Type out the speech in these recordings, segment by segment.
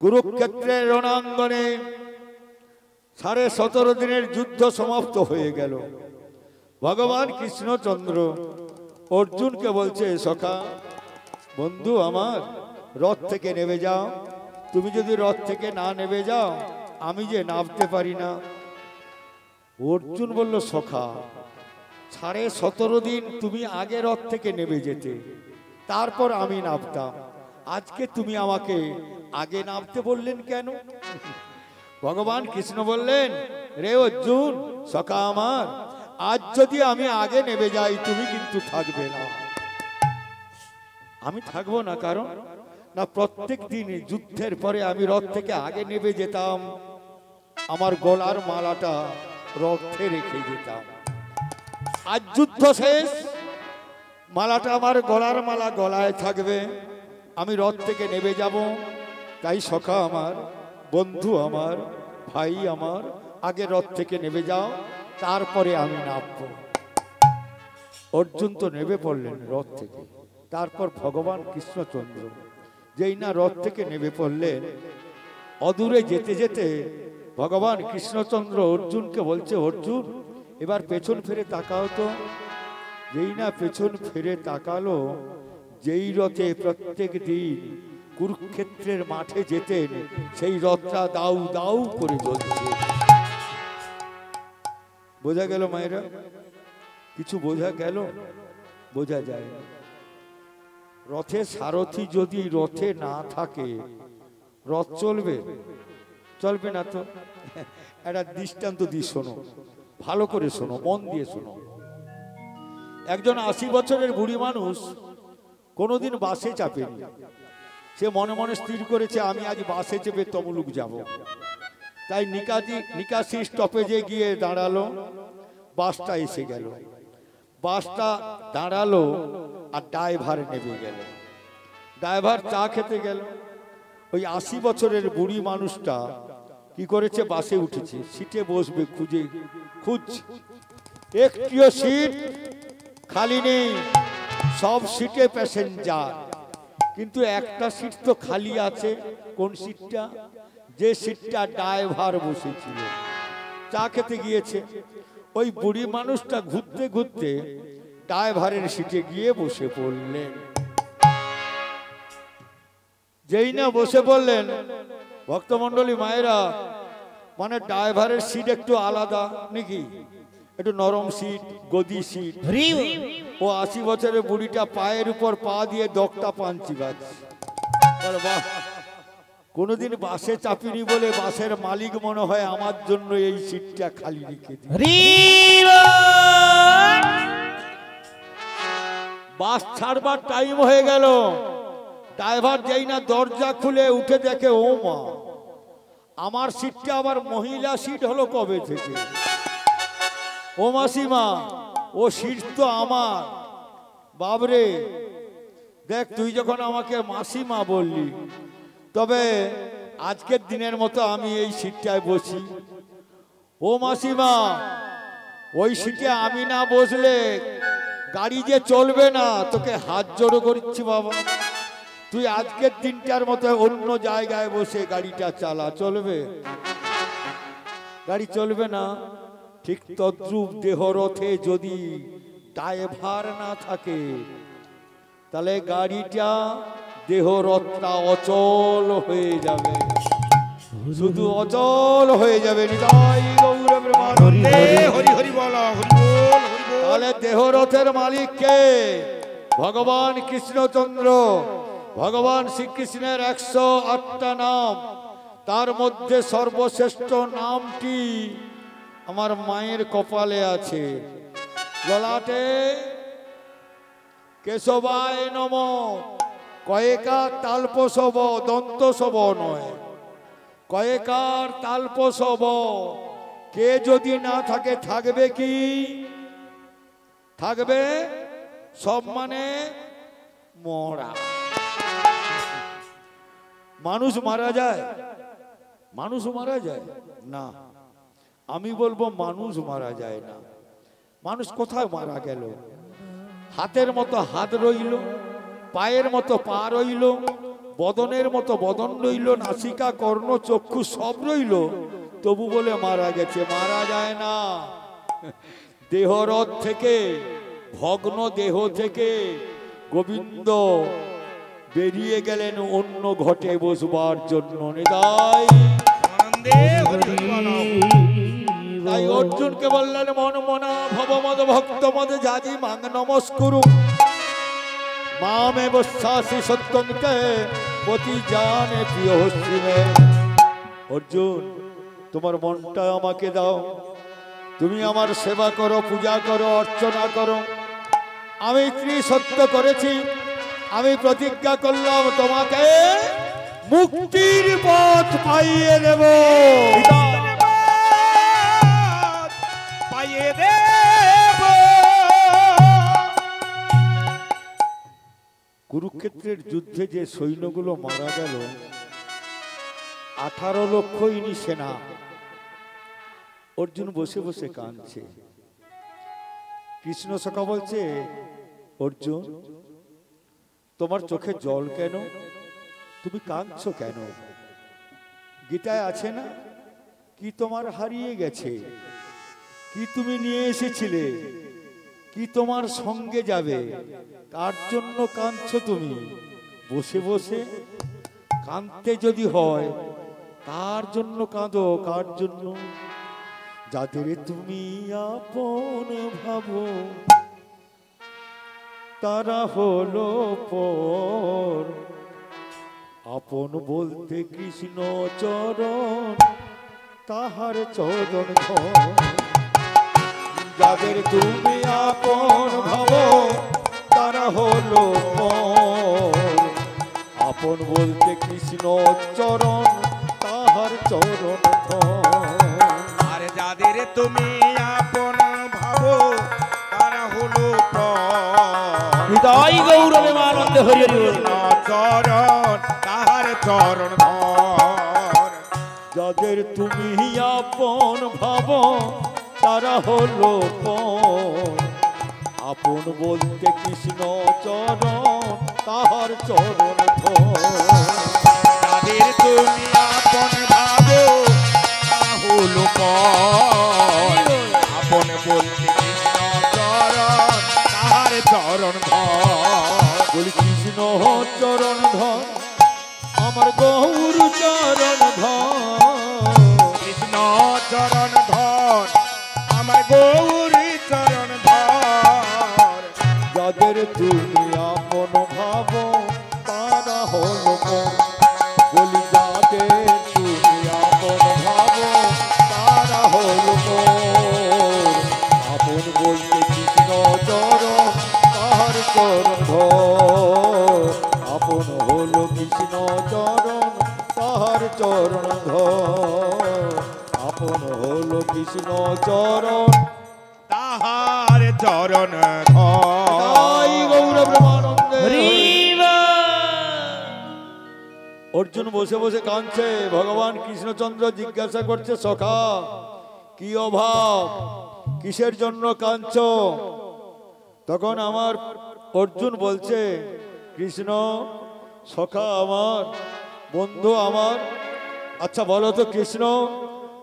কুরুক্ষেত্রের রণাঙ্গনে 17.5 দিনের যুদ্ধ সমাপ্ত হয়ে গেল। ভগবান কৃষ্ণচন্দ্র অর্জুনকে বলছে, সখা বন্ধু আমার, রথ থেকে নেমে যাও। তুমি যদি রথ থেকে না নেমে যাও, আমি যে নামতে পারি না। অর্জুন বলল, সখা 17.5 দিন তুমি আগে রথ থেকে নেমে যেতে, তারপর আমি নামতাম। আজকে তুমি আমাকে আগে নামতে বললেন কেন? ভগবান কৃষ্ণ বললেন, রে অর্জুন সখা আমার, আজ যদি আমি আগে নেমে যাই তুমি কিন্তু থাকবে না। আমি থাকবো না, কারণ না প্রত্যেক দিন যুদ্ধের পরে আমি রথ থেকে আগে নেমে যেতাম, আমার গলার মালাটা রথে রেখে যেতাম। আজ যুদ্ধ শেষ, মালাটা আমার গলার মালা গলায় থাকবে, আমি রথ থেকে নেমে যাব। তাই সখা আমার, বন্ধু আমার, ভাই আমার, আগে রথ থেকে নেমে যাও, তারপরে আমি নামব। অর্জুন তো নেমে পড়লেন রথ থেকে। তারপর ভগবান কৃষ্ণচন্দ্র যেই না রথ থেকে নেমে পড়লেন, অদূরে যেতে যেতে ভগবান কৃষ্ণচন্দ্র অর্জুনকে বলছে, অর্জুন এবার পেছন ফিরে তাকাও তো। যেই না পেছন ফিরে তাকালো, যেই রথে প্রত্যেক দিন কুরুক্ষেত্রের মাঠে যেতেন, সেই রথটা দাউ দাউ করে জ্বলছে। বোঝা গেল মায়েরা? কিছু বোঝা গেল? বোঝা যায় না। রথে সারথি যদি রথে না থাকে, রথ চলবে? চলবে না তো। একটা দৃষ্টান্ত দিয়ে শোনো, ভালো করে শোনো, মন দিয়ে শোনো। একজন 80 বছরের বুড়ি মানুষ কোনোদিন বাসে চাপেনি। সে মনে মনে স্থির করেছে, আমি আজ বাসে চেপে তমলুক যাব। তাই নিকাশি স্টপেজে গিয়ে দাঁড়ালো। বাসটা এসে গেল, বাসটা দাঁড়ালো, আর ড্রাইভার নেমে গেল। ড্রাইভার চা খেতে গেল। ওই 80 বছরের বুড়ি মানুষটা কি করেছে, বাসে উঠেছে, সিটে বসবে খুঁজছে। একটিও সিট খালি নেই, সব সিটে প্যাসেঞ্জার, কিন্তু একটা সিট তো খালি আছে। কোন সিটটা? যে সিটটা ড্রাইভার বসেছিল। চা খেতে গিয়েছে। ওই বুড়ি মানুষটা ঘুরতে ঘুরতে ড্রাইভারের সিটে গিয়ে বসে পড়লেন। যেই না বসে পড়লেন, ভক্তমণ্ডলী মায়েরা, মানে ড্রাইভারের সিট একটু আলাদা নাকি, একটু নরম সিট, গদি সিট। ও 80 বছরের বুড়িটা পায়ের উপর পা দিয়ে দগটা পাঞ্চি বাজছে। বাহ, কোনোদিন বাসে চাপিনি বলে বাসের মালিক মনে হয় আমার জন্য এই সিটটা খালি রেখে দিল। বাস ছাড়বার টাইম হয়ে গেল। ড্রাইভার যেই না দরজা খুলে উঠে দেখে, ও মা, আমার সিটটা আবার মহিলা সিট হলো কবে থেকে? ও মাসিমা, ও সিট তো আমার। বাবরে, দেখ তুই যখন আমাকে মাসিমা বললি, তবে আজকের দিনের মতো আমি এই সিটটায় বসি। ও মাসিমা, ওই সিটে আমি না বসলে গাড়ি যে চলবে না। তোকে হাত জোড়ো করছি বাবা, তুই আজকের দিনটার মতো অন্য জায়গায় বসে গাড়িটা চালা, চলবে? গাড়ি চলবে না। ঠিক তদ্রূপ দেহরথে যদি ড্রাইভার না থাকে, তাহলে গাড়িটা, দেহরথটা অচল হয়ে যাবে, শুধু অচল হয়ে যাবে। তাহলে দেহরথের মালিক কে? ভগবান কৃষ্ণচন্দ্র। ভগবান শ্রীকৃষ্ণের 108টা নাম, তার মধ্যে সর্বশ্রেষ্ঠ নামটি আমার মায়ের কপালে আছে, ললাটে। কেশবায় নমঃ। কয়েকার তালপসব, দন্তসব নয়, কয়েকার তালপসব। কে যদি না থাকে, থাকবে কি? থাকবে সব, মানে মরা। মানুষ মারা যায়? মানুষ মারা যায় না। আমি বলবো মানুষ মারা যায় না। মানুষ কোথায় মারা গেল? হাতের মতো হাত রইল, পায়ের মতো পা রইল, বদনের মতো বদন রইল, নাসিকা কর্ণ চক্ষু সব রইল, তবু বলে মারা গেছে। মারা যায় না। দেহরথ থেকে, ভগ্ন দেহ থেকে গোবিন্দ বেরিয়ে গেলেন অন্য ঘটে বসবার জন্য। নিতাই তাই অর্জুনকে বললেন, মন মনা ভব মদ ভক্ত মদ যাজি মাং নমস্কুরু মামে বশ্বাসী সত্যংকে পতি জানে প্রিয় হস্তিমে। অর্জুন, তোমার মনটা আমাকে দাও, তুমি আমার সেবা করো, পূজা করো, অর্চনা করো। আমি ত্রিসত্য করেছি, আমি প্রতিজ্ঞা করলাম তোমাকে মুক্তির পথ পাইয়ে দেব। কুরুক্ষেত্রের যুদ্ধে যে সৈন্যগুলো মারা গেল, 18 লক্ষ ইনি সেনা। অর্জুন বসে বসে কাঁদছে। কৃষ্ণ সখা বলছে, অর্জুন তোমার চোখে জল কেন? তুমি কাঁদছো কেন? গীতায় আছে না, কি তোমার হারিয়ে গেছে, কি তুমি নিয়ে এসেছিলে, কি তোমার সঙ্গে যাবে, কার জন্য কাঁদছো তুমি? বসে বসে কাঁদতে যদি হয়, কার জন্য কাঁদো? কার জন্য? যাদের তুমি আপন ভাবো তারা হলো পর। আপন বলতে কৃষ্ণ চরণ, তাহার চরণ ধর। যাদের তুমি আপন ভাবো তারা হলো পর। আপন বলতে কৃষ্ণ চরণ, তাহার চরণ ধর। আর যাদের তুমি আপন ভাবো তারা হলো পর। হৃদয় গৌরবে আনন্দে হরি হরি চরণ, তাহার চরণ ধর। যাদের তুমি আপন ভাবো তারা হলো পর। আপন বলতে কৃষ্ণ চরণ, তাহার চরণ ধর। যাদের তুমি আপন ভাবো তারা হলো পর। আপন বলতে কৃষ্ণ চরণ, তাহার চরণ ধর। বলি কৃষ্ণ চরণ ধর, আমার গৌর চরণ ধর। কৃষ্ণ চরণ ধর, আমার গৌরী চরণ ধর। যাদের তুমি আপন ভাবো তারা হলো পর। বলি যাদের তুমি আপন ভাবো তারা হলো পর। আপন বলতে কৃষ্ণ চরণ, তাহার চরণ ধর। আপন হলো কৃষ্ণ চরণ, তাহার চরণ ধর। আপন হলো কৃষ্ণ চরণ, তাহার চরণ তাই গৌর ব্রহ্মানন্দে। অর্জুন বসে বসে কাঁদছে। ভগবান কৃষ্ণচন্দ্র জিজ্ঞাসা করছে, সখা কি অভাব, কিসের জন্য কাঁদছো? তখন আমার অর্জুন বলছে, কৃষ্ণ সখা আমার, বন্ধু আমার। আচ্ছা বলো তো কৃষ্ণ,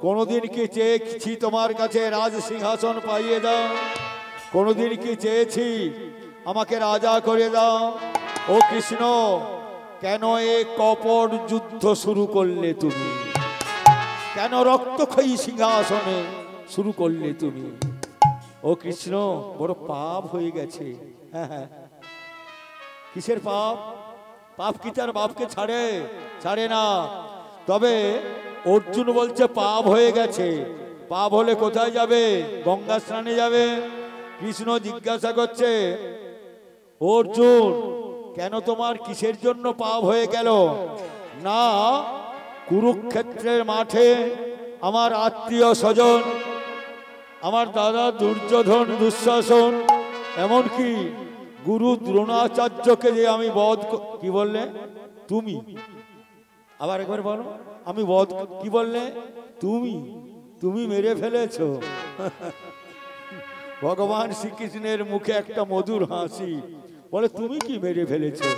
কোনদিন কি চেয়েছি তোমার কাছে রাজ সিংহাসন পাইয়ে দাও? কোনদিন কি চেয়েছি আমাকে রাজা করে দাও? ও কৃষ্ণ, কেন এ কপট যুদ্ধ শুরু করলে তুমি? কেন রক্তক্ষয়ী সিংহাসনে শুরু করলে তুমি? ও কৃষ্ণ, বড় পাপ হয়ে গেছে। হ্যাঁ হ্যাঁ, কিসের পাপ? পাপ কি তার বাপকে ছাড়ে? ছাড়ে না। তবে অর্জুন বলছে পাপ হয়ে গেছে। পাপ হলে কোথায় যাবে? গঙ্গা স্নানে যাবে। কৃষ্ণ জিজ্ঞাসা করছে, অর্জুন কেন তোমার কিসের জন্য পাপ হয়ে গেল? না, কুরুক্ষেত্রের মাঠে আমার আত্মীয় স্বজন, আমার দাদা দুর্যোধন, দুঃশাসন, এমনকি গুরু দ্রোণাচার্যকে যে আমি বধ, কি বললে তুমি? আবার একবার বলো, আমি বধ, কি বললে তুমি? তুমি মেরে ফেলেছো। ভগবান শ্রীকৃষ্ণের মুখে একটা মধুর হাসি, বলে তুমি কি মেরে ফেলেছো?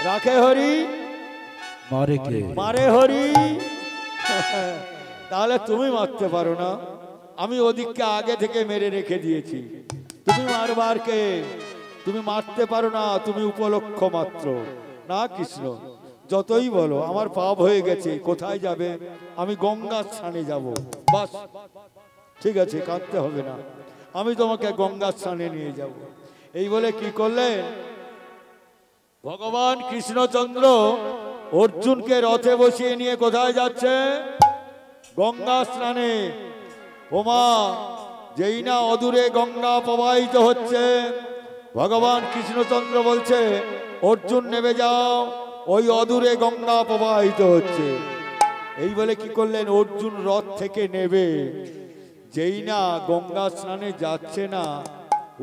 রাখে হরি মারে কে? মারে হরি। তাহলে তুমি মারতে পারো না, আমি ওদিককে আগে থেকে মেরে রেখে দিয়েছি। তুমি মারবার কে? তুমি মারতে পারো না, তুমি উপলক্ষ মাত্র। না কৃষ্ণ, যতই বলো আমার পাপ হয়ে গেছে, কোথায় যাবে? আমি গঙ্গার স্নানে যাব। বাস, ঠিক আছে, কাঁদতে হবে না, আমি তোমাকে গঙ্গার স্নানে নিয়ে যাব। এই বলে কি করলেন ভগবান কৃষ্ণচন্দ্র? অর্জুনকে রথে বসিয়ে নিয়ে কোথায় যাচ্ছে? গঙ্গা স্নানে। ওমা, যেই না অদূরে গঙ্গা প্রবাহিত হচ্ছে, ভগবান কৃষ্ণচন্দ্র বলছে অর্জুন নেমে যাও, ওই অদূরে গঙ্গা প্রবাহিত হচ্ছে। এই বলে কি করলেন, অর্জুন রথ থেকে নেবে। যেই না গঙ্গা স্নানে যাচ্ছে না,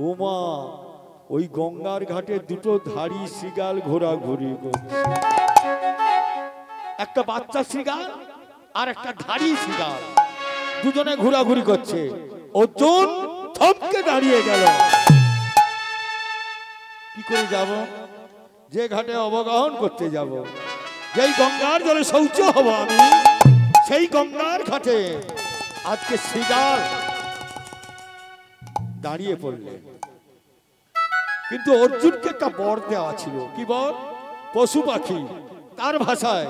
ওমা, ওই গঙ্গার ঘাটে দুটো ধাড়ি শৃগাল ঘোরাঘুরি করছে। একটা বাচ্চা শৃগাল আর একটা ধাড়ি শৃগাল, দুজনে ঘোরাঘুরি করছে। অর্জুন থমকে দাঁড়িয়ে গেল। কি করে যাব? যে ঘাটে অবগাহন করতে যাব, যেই গঙ্গার জলে শৌচ হব আমি, সেই গঙ্গার ঘাটে আজকে শৃগাল দাঁড়িয়ে পড়লে। কিন্তু অর্জুনকে একটা বর দেওয়া ছিল। কি বর? পশু পাখি তার ভাষায়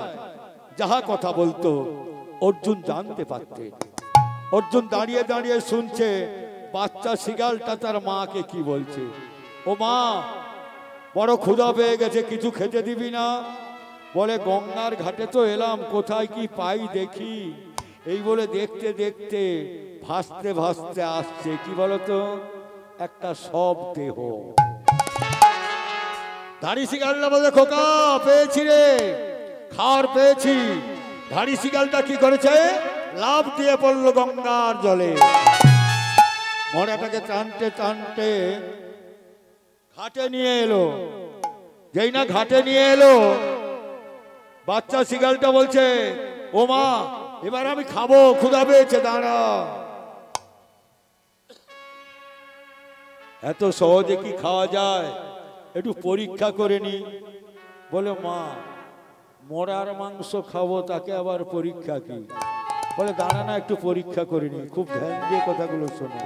যাহা কথা বলতো অর্জুন জানতে পারতেন। অর্জুন দাঁড়িয়ে দাঁড়িয়ে শুনছে বাচ্চা শৃগালটা তার মাকে কি বলছে। ও মা, বড় ক্ষুধা পেয়ে গেছে, কিছু খেতে দিবি না? বলে গঙ্গার ঘাটে তো এলাম, কোথায় কি পাই দেখি। এই বলে দেখতে দেখতে ভাসতে ভাসতে আসছে কি বলতো, একটা সব দেহ। ধাড়ি শৃগালটা বলে খোকা পেয়েছি রে, খাওয়ার পেয়েছি। ধাড়ি শৃগালটা কি করেছে, লাফ দিয়ে পড়লো গঙ্গার জলে। মরাটাকে টানতে টানতে ঘাটে নিয়ে এলো। যেই না ঘাটে নিয়ে এলো, বাচ্চা শৃগালটা বলছে ও মা, এবার আমি খাবো, ক্ষুধা পেয়েছে, দাঁড়া। এত সহজে কি খাওয়া যায়, একটু পরীক্ষা করে নি। বলে মা, মরার মাংস খাবো, তাকে আবার পরীক্ষা কি? বলে দাঁড়া না, একটু পরীক্ষা করে নি, খুব ধ্যান দিয়ে কথাগুলো শোনো।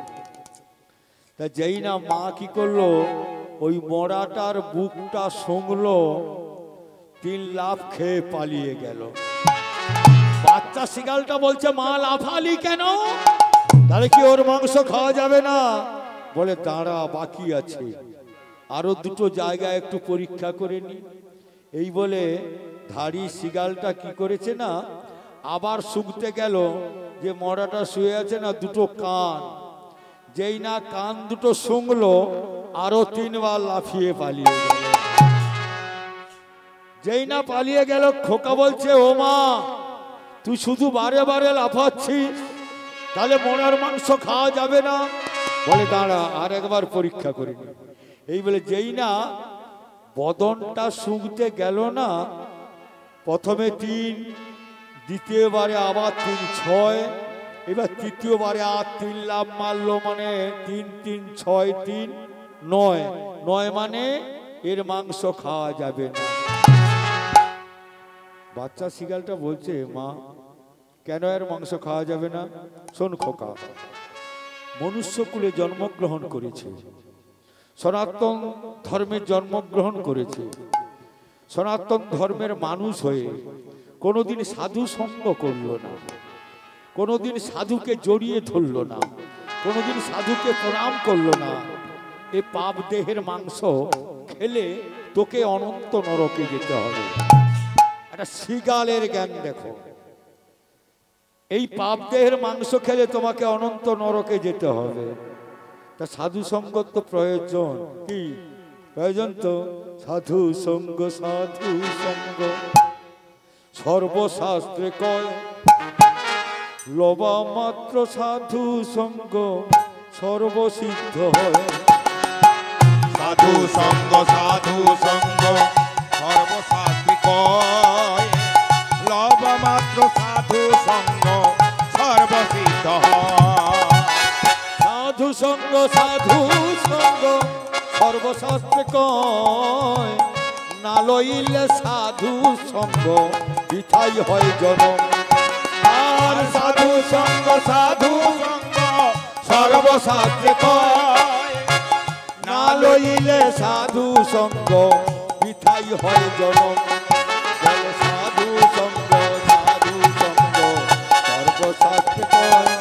তা যেই না মা কি করলো, ওই মরাটার বুকটা শুংলো, 3 লাফ খেয়ে পালিয়ে গেল। বাচ্চা শৃগালটা বলছে মা, লাফালি কেন? তাহলে কি ওর মাংস খাওয়া যাবে না? বলে দাঁড়া, বাকি আছে, আরো দুটো জায়গায় একটু পরীক্ষা করে নি। এই বলে ধাড়ি শৃগালটা কি করেছে না, আবার শুকতে গেল। যে মরাটা শুয়ে আছে না, দুটো কান, যেই না কান দুটো শুংলো, আরো 3 বার লাফিয়ে পালিয়ে গেল। যেই না পালিয়ে গেল, খোকা বলছে ও মা, তুই শুধু বারে বারে লাফাচ্ছিস, তাহলে মরার মাংস খাওয়া যাবে না? বলে দাঁড়া, আর একবার পরীক্ষা করিনি। এই বলে যেই না বদনটা শুকতে গেল না, প্রথমে 3, দ্বিতীয়বারে আবার 3, 6, এবার তৃতীয়বারে আর 3 লাফ মারলো, মানে 3, 3, 6, 3, 9, 9 মানে এর মাংস খাওয়া যাবে না। বাচ্চা শৃগালটা বলছে মা, কেন এর মাংস খাওয়া যাবে না? শোন খোকা, মনুষ্যকুলে জন্মগ্রহণ করেছে, সনাতন ধর্মের জন্মগ্রহণ করেছে, সনাতন ধর্মের মানুষ হয়ে কোনোদিন সাধু সঙ্গ করলো না, কোনোদিন সাধুকে জড়িয়ে ধরলো না, কোনোদিন সাধুকে প্রণাম করলো না। এ পাপ দেহের মাংস খেলে তোকে অনন্ত নরকে যেতে হবে। একটা শৃগালের জ্ঞান দেখো, এই পাপ দেহের মাংস খেলে তোমাকে অনন্ত নরকে যেতে হবে। তা সাধু সঙ্গ তো প্রয়োজন। কি প্রয়োজন? তো সাধু সঙ্গ, সাধু সঙ্গ সর্বশাস্ত্রে কয়, লবা মাত্র সাধু সঙ্গ সর্বসিদ্ধ হয়। সাধু সঙ্গ, সাধু সঙ্গ সর্বশাস্ত্রে কয়, লবা মাত্র সাধু সঙ্গ সর্বসিদ্ধ হয়। সাধু সঙ্গ, সাধু সঙ্গ সর্বশাস্ত্রে কয়, না লইলে সাধু সঙ্গ বৃথাই হয় জনম। আর সাধু সঙ্গ সর্বশাস্ত্রে কয়, না লইলে সাধু সঙ্গ বৃথাই হয় জনম। বলে সাধু সঙ্গ সর্বশাস্ত্রে কয়।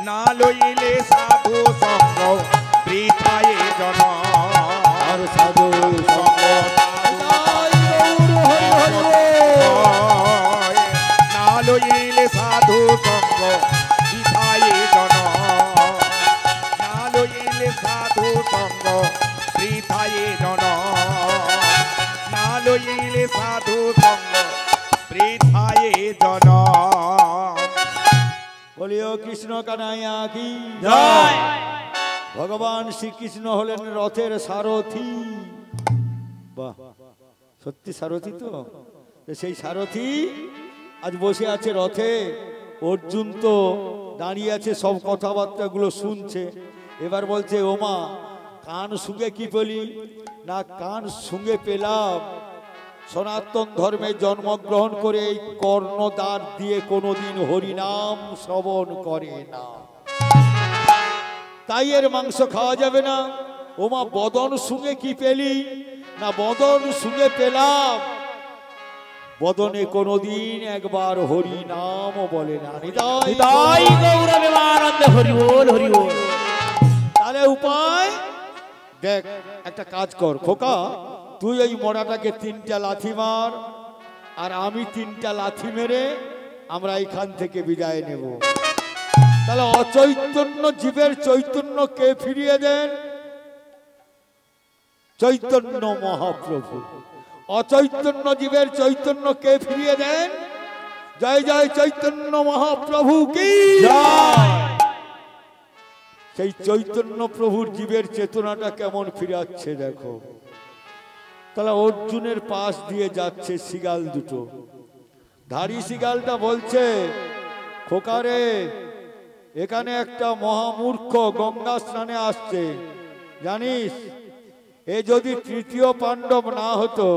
না লইলে সাধু সঙ্গ বৃথায় জনম। আর সাধু সঙ্গ না লইলে সাধু সঙ্গ বৃথায় জনম। না লইলে সাধু সঙ্গ বৃথায় জনম। না লইলে সাধু সঙ্গ বৃথায় জনম। বলিও কৃষ্ণ কানাইয়া কি জয়। ভগবান শ্রীকৃষ্ণ হলেন রথের সারথি। বাহ, সত্যি সারথি তো। সেই সারথি আজ বসে আছে রথে। অর্জুন তো দাঁড়িয়ে আছে, সব কথাবার্তাগুলো শুনছে। এবার বলছে, ওমা কান শুনে কি পেলি? না, কান শুনে পেলাম সনাতন ধর্মে জন্মগ্রহণ করে এই কর্ণদ্বার দিয়ে কোনোদিন হরিনাম শ্রবণ করে না, তাই এর মাংস খাওয়া যাবে না। ওমা বদন শুনে কি পেলি? না, বদন শুনে পেলাম বদনে কোনোদিন একবার হরি নাম বলে না। হৃদয় গৌরবেমানন্দে হরি বল হরি বল। তাহলে উপায় দেখ, একটা কাজ কর খোকা, তুই ওই মরাটাকে 3টা লাথি মার, আর আমি 3টা লাথি মেরে আমরা এখান থেকে বিদায় নেব। তাহলে অচৈতন্য জীবের চৈতন্য কে ফিরিয়ে দেন? চৈতন্য মহাপ্রভু। অচৈতন্য জীবের চৈতন্য কে ফিরিয়ে দেন? জয় জয় চৈতন্য মহাপ্রভু কি জয়। সেই চৈতন্য প্রভুর জীবের চেতনাটা কেমন ফিরাচ্ছে দেখো। তাহলে অর্জুনের পাশ দিয়ে যাচ্ছে শিগাল দুটো। ধারী শিগালটা বলছে, খোকারে এখানে একটা মহামূর্খ গঙ্গা স্নানে আসছে, জানিস? এ যদি তৃতীয় পাণ্ডব না হতো,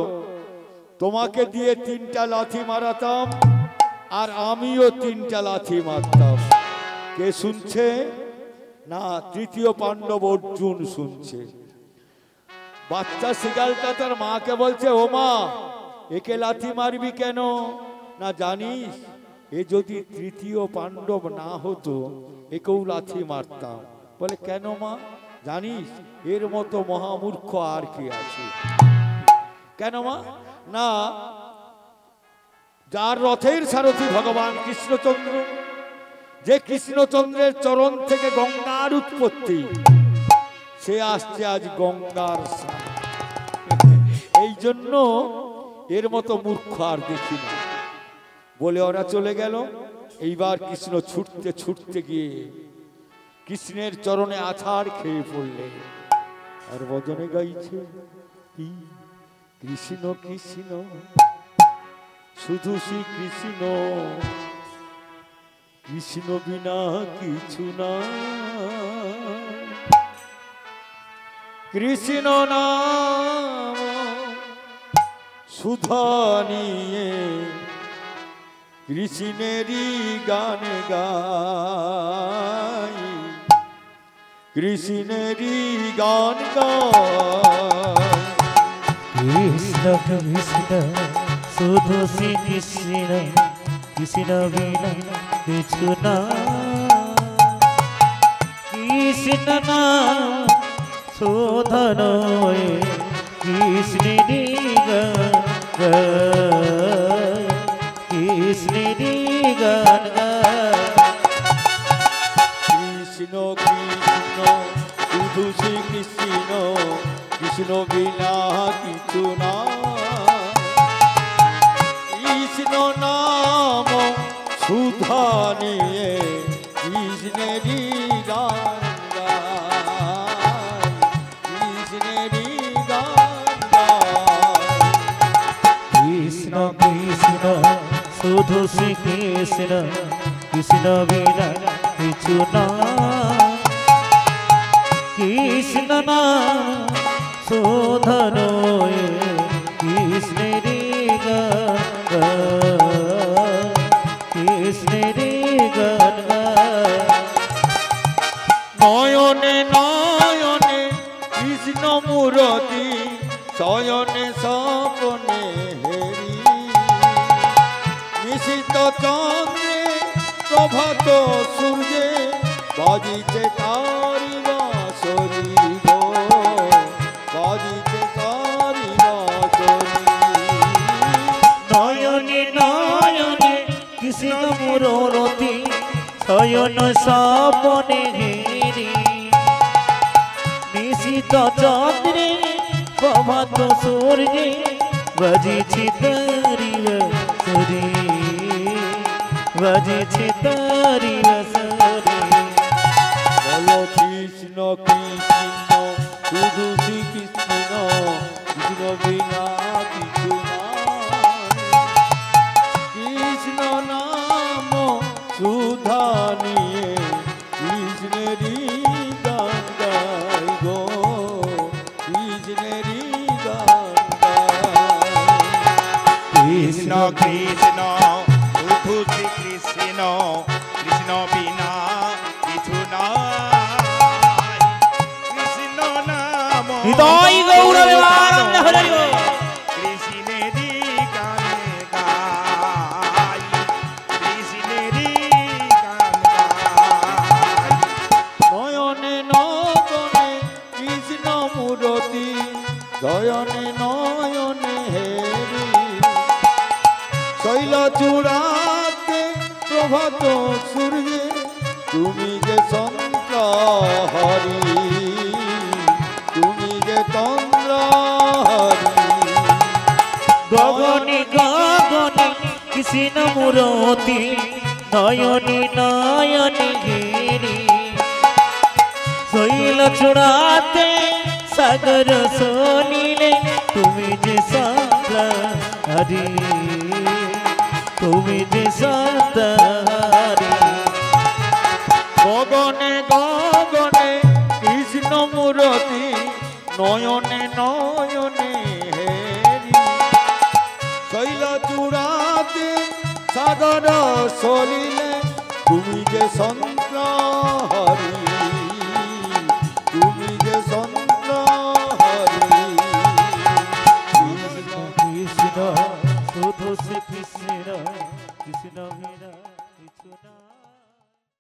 তোমাকে দিয়ে 3টা লাথি মারাতাম, আর আমিও 3টা লাথি মারতাম। কে শুনছে? না, তৃতীয় পাণ্ডব অর্জুন শুনছে। বাচ্চা শিগালটা তার মাকে বলছে, ও মা একে লাথি মারবি কেন? না, জানিস এ যদি তৃতীয় পাণ্ডব না হতো একেও লাথি মারতাম। বলে কেন মা? জানিস এর মতো মহামূর্খ আর কি আছে? কেন মা? না, যার রথের সারথি ভগবান কৃষ্ণচন্দ্র, যে কৃষ্ণচন্দ্রের চরণ থেকে গঙ্গার উৎপত্তি, সে আসছে আজ গঙ্গার স্নান। এই জন্য এর মতো মূর্খ আর দেখি না। বলে ওরা চলে গেল। এইবার কৃষ্ণ ছুটতে ছুটতে গিয়ে কৃষ্ণের চরণে আছাড় খেয়ে পড়লে, আর বদনে গাইছে কি কৃষ্ণ কৃষ্ণ শুধু শ্রী কৃষ্ণ, কৃষ্ণ বিনা কিছু না। কৃষ্ণ নাম সুধা নিয়ে কৃষ্ণেরই গান গাই, কৃষ্ণেরই গান গাই। কৃষ্ণ কৃষ্ণ শুধু শ্রী কৃষ্ণ, কৃষ্ণ বিনা কিছু না। কৃষ্ণ নাম শোধন কৃষ্ণেরই গান গায়, কৃষ্ণেরই গান গায়। কৃষ্ণ কৃষ্ণ শুধু শ্রী কৃষ্ণ, কৃষ্ণ বিনা কিছু না। কৃষ্ণ নাম সুধা নিয়ে কৃষ্ণেরই গান গায়, কৃষ্ণেরই গান গায়। কৃষ্ণ কৃষ্ণ শুধু শ্রী কৃষ্ণ, কৃষ্ণ বিনা কিছু না। কৃষ্ণ নাম শোধন কৃষ্ণের গান কৃষ্ণের গান নয়নে নয়নে কৃষ্ণ মূরতি শয়নে স্বপনে হেরি নিশিত চন্দ্রে প্রভাত সূর্যে বাজিছে তারি বাঁশরি গো বাজিছে তারি বাঁশরি নয়নে নয়নে কৃষ্ণ মূরতি শয়ন স্বপনে হেরি নিশিত চন্দ্রে প্রভাত সূর্যে বাজিছে তারি বাঁশরি বাজিছে তারি বাঁশরি বলো কৃষ্ণ কৃষ্ণ শুধু শ্রী কৃষ্ণ কৃষ্ণ বিনা কিছু কৃষ্ণ নাম সুধা নিয়ে কৃষ্ণেরই গান গাই গো কৃষ্ণেরই গান গাই কৃষ্ণ কৃষ্ণ শুধু শ্রী কৃষ্ণ কৃষ্ণ বিনা কিছু নাই কৃষ্ণ নাম হৃদয় গৌরবে আনন্দ হরি কৃষ্ণেরই গানে গাই কৃষ্ণেরই গান গাই নয়নে নয়নে কৃষ্ণ মূরতি দয়নে নয়নে হেরি শৈল চূড়াতে প্রভাত সূর্যে তুমি যে চন্দ্র হরি তুমি যে চন্দ্র হরি গগনে গগনে কৃষ্ণ মূরতি নয়নে নয়নে ঘেরি শৈল চূড়াতে সাগর শোনিলে তুমি যে সন্ত্র হরি তুমি যে সন্ত্র হরি গগনে গগনে কৃষ্ণ মূরতি নয়নে নয়নে হেরি শৈল চূড়াতে সাগর সলিলে তুমি যে সন্ত্র